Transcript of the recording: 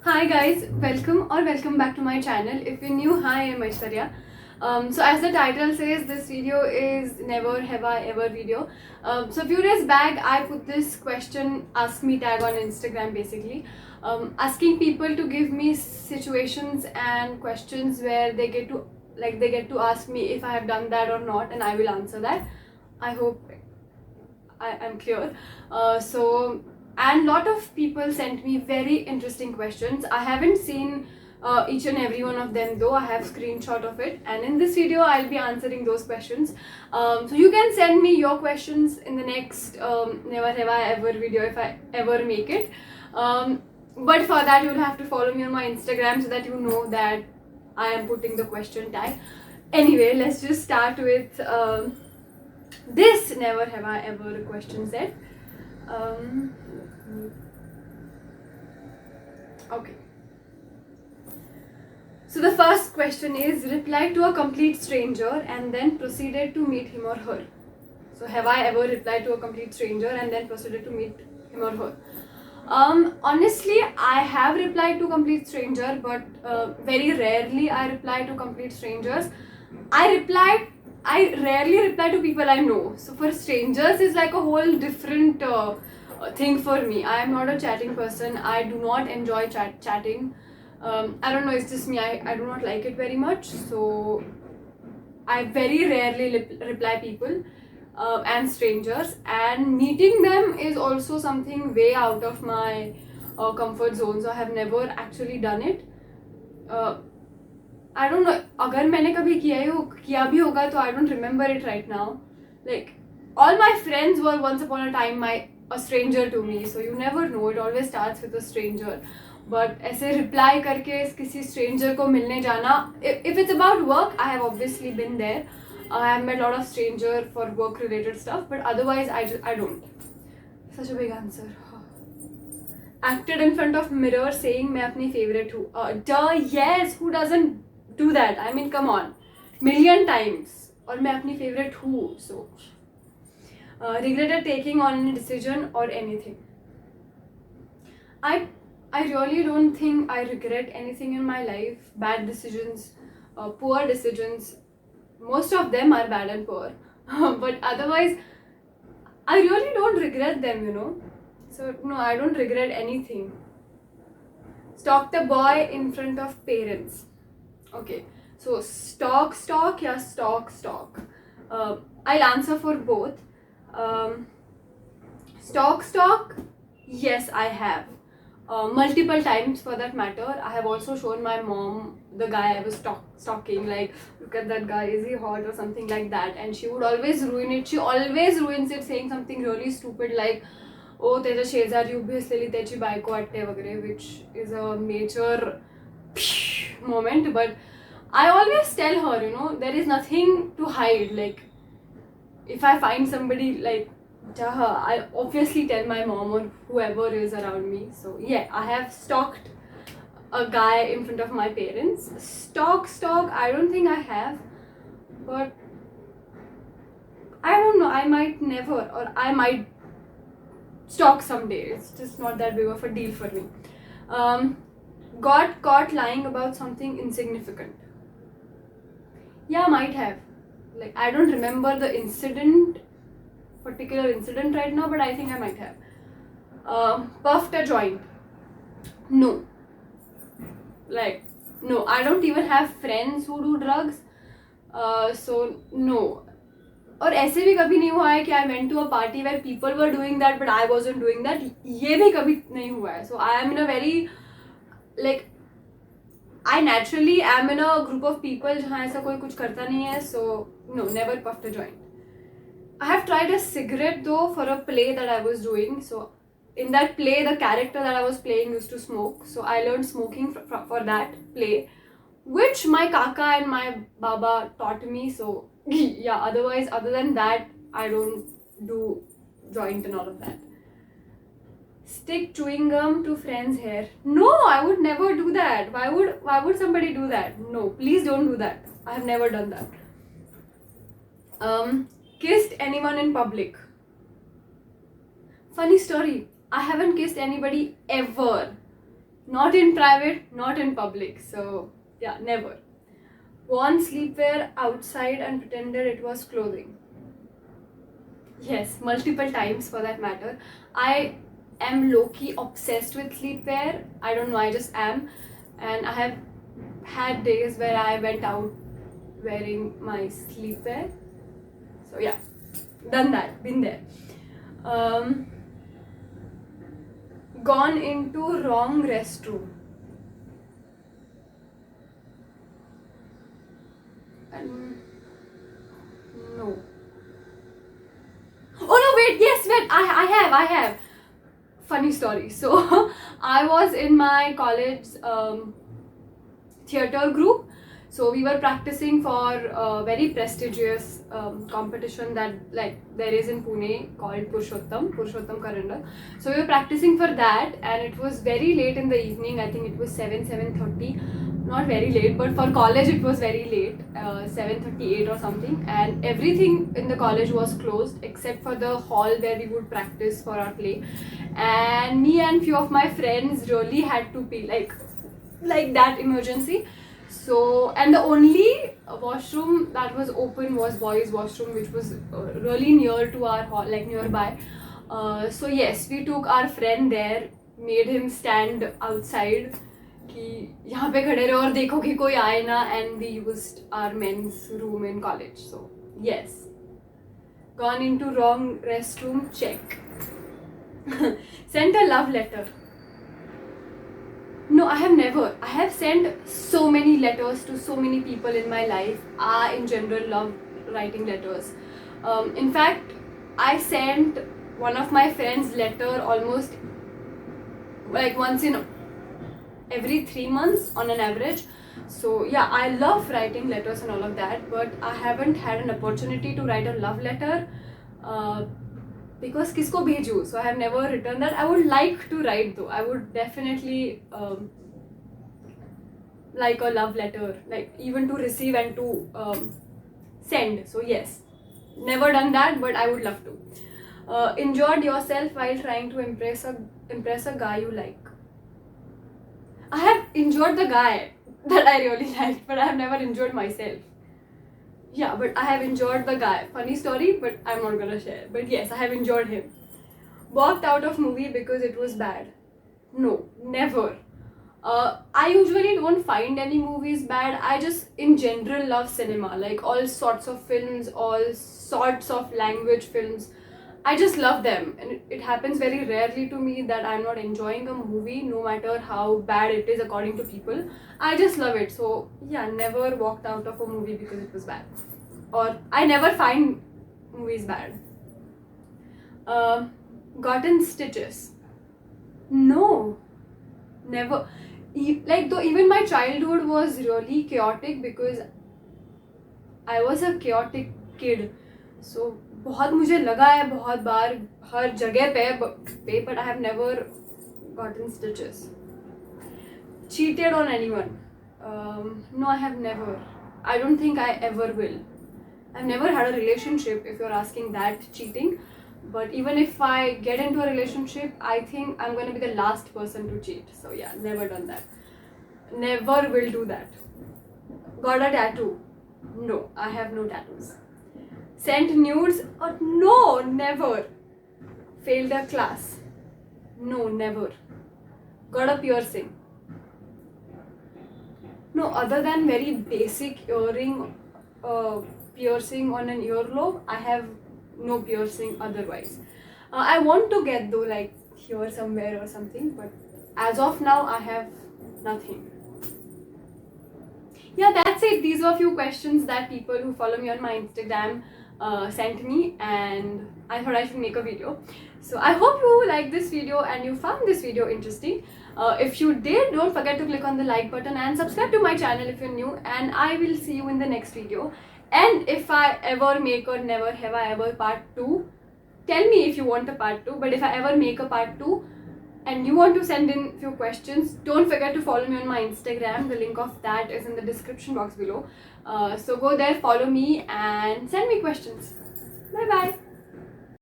Hi guys, welcome back to my channel. If you're new, hi, I'm Aishwarya. So as the title says, this video is never have I ever video. So a few days back, I put this question, ask me tag on Instagram basically, asking people to give me situations and questions where they get to ask me if I have done that or not, and I will answer that. I hope I am clear. And lot of people sent me very interesting questions. I haven't seen each and every one of them though. I have screenshot of it, and in this video I'll be answering those questions. So you can send me your questions in the next never have I ever video if I ever make it. But for that you'll have to follow me on my Instagram so that you know that I am putting the question tag. Anyway, let's just start with this never have I ever question set. Um, okay. So the first question is reply to a complete stranger and then proceeded to meet him or her. So have I ever replied to a complete stranger and then proceeded to meet him or her? Honestly, I have replied to complete stranger, but very rarely I reply to complete strangers. I rarely reply to people I know. So for strangers is like a whole different thing for me. I am not a chatting person. I do not enjoy chatting. I don't know, it's just me. I do not like it very much. So I very rarely reply people and strangers, and meeting them is also something way out of my comfort zone. So I have never actually done it. I don't know, अगर मैंने कभी किया भी होगा तो I don't remember it right now. Like all my friends were once upon a time a stranger to me, so you never know. It always starts with a stranger. But ऐसे reply करके किसी stranger को मिलने जाना, if it's about work, I have obviously been there. I have met a lot of stranger for work related stuff, but otherwise I don't. Such a big answer. Acted in front of mirror saying मैं अपनी favorite हूँ. Duh, yes, who doesn't do that? I mean, come on, million times. और मैं अपनी favorite हूँ, so regretted taking on any decision or anything. I really don't think I regret anything in my life. Bad decisions, poor decisions, most of them are bad and poor. But otherwise, I really don't regret them, you know. So no, I don't regret anything. Stalk the boy in front of parents. Okay, so stalk या stalk. I'll answer for both. Stalk, yes, I have. Multiple times for that matter. I have also shown my mom the guy I was stalking, like, look at that guy, is he hot or something like that, and she would always ruin it. She always ruins it saying something really stupid like, oh, त्याच्या शेजारी उभी असलेली त्याची बायको वाटते वगैरे, which is a major moment. But I always tell her, you know, there is nothing to hide. Like, if I find somebody like Jaha, I obviously tell my mom or whoever is around me. So yeah, I have stalked a guy in front of my parents. Stalk, I don't think I have, but I don't know, I might never, or I might stalk someday. It's just not that big of a deal for me. Got caught lying about something insignificant. Yeah, might have. Like, I don't remember the particular incident right now, but I think I might have. Puffed a joint. No. Like, no, I don't even have friends who do drugs. So no. और ऐसे भी कभी नहीं हुआ है कि I went to a party where people were doing that but I wasn't doing that. ये भी कभी नहीं हुआ है. So I am in a very, like, I naturally am in a group of people जहाँ ऐसा कोई कुछ करता नहीं है. So no, never puffed a joint. I have tried a cigarette though for a play that I was doing. So in that play, the character that I was playing used to smoke. So I learned smoking for that play, which my kaka and my baba taught me. So yeah, otherwise, other than that, I don't do joint and all of that. Stick chewing gum to friends' hair. No, I would never do that. Why would somebody do that? No, please don't do that. I have never done that. Kissed anyone in public. Funny story, I haven't kissed anybody ever. Not in private, not in public. So yeah, never. Worn sleepwear outside and pretended it was clothing. Yes, multiple times for that matter. I am low-key obsessed with sleepwear. I don't know, I just am. And I have had days where I went out wearing my sleepwear. So yeah, done that, been there. Gone into wrong restroom. No. Oh no, wait, yes, wait, I have. Funny story. So, I was in my college theatre group. So we were practicing for a very prestigious competition that like there is in Pune called Purushottam Karandal. So we were practicing for that, and it was very late in the evening. I think it was 7:30. Not very late, but for college it was very late, 7:38 or something. And everything in the college was closed except for the hall where we would practice for our play. And me and few of my friends really had to pee, like that emergency. So, and the only washroom that was open was boys' washroom, which was really near to our hall, like nearby. So yes, we took our friend there, made him stand outside कि यहाँ पे खड़े रहो और देखो कि कोई आए ना, and we used our men's room in college. So yes, gone into wrong restroom, check. Sent a love letter. No, I have never. I have sent so many letters to so many people in my life. I, in general, love writing letters. In fact, I sent one of my friends' letter almost like once in every 3 months on an average. So yeah, I love writing letters and all of that, but I haven't had an opportunity to write a love letter. Because kisko bheju, so I have never written that. I would like to write though. I would definitely like a love letter, like even to receive and to send. So yes, never done that, but I would love to. Injured yourself while trying to impress a guy you like. I have injured the guy that I really liked, but I have never injured myself. Yeah, but I have injured the guy. Funny story, but I'm not gonna share. But yes, I have injured him. Walked out of movie because it was bad. No, never. I usually don't find any movies bad. I just, in general, love cinema. Like all sorts of films, all sorts of language films. I just love them. And it happens very rarely to me that I'm not enjoying a movie, no matter how bad it is according to people. I just love it. So yeah, never walked out of a movie because it was bad. Or I never find movies bad. Gotten stitches. No, never. Like though even my childhood was really chaotic because I was a chaotic kid. So बहुत मुझे लगा है बहुत बार हर जगह पे but I have never gotten stitches. Cheated on anyone? No, I have never. I don't think I ever will. I've never had a relationship, if you're asking that cheating. But even if I get into a relationship, I think I'm going to be the last person to cheat. So yeah, never done that. Never will do that. Got a tattoo? No, I have no tattoos. Sent nudes? No, never. Failed a class? No, never. Got a piercing? No, other than very basic earring, piercing on an earlobe, I have no piercing otherwise. I want to get though, like here somewhere or something, but as of now I have nothing. Yeah, that's it. These were a few questions that people who follow me on my Instagram sent me, and I thought I should make a video. So I hope you liked this video and you found this video interesting. If you did, don't forget to click on the like button and subscribe to my channel if you're new, and I will see you in the next video. And if I ever make or never have I ever part 2, tell me if you want a part 2. But if I ever make a part 2 and you want to send in few questions, don't forget to follow me on my Instagram. The link of that is in the description box below. So go there, follow me and send me questions. Bye bye.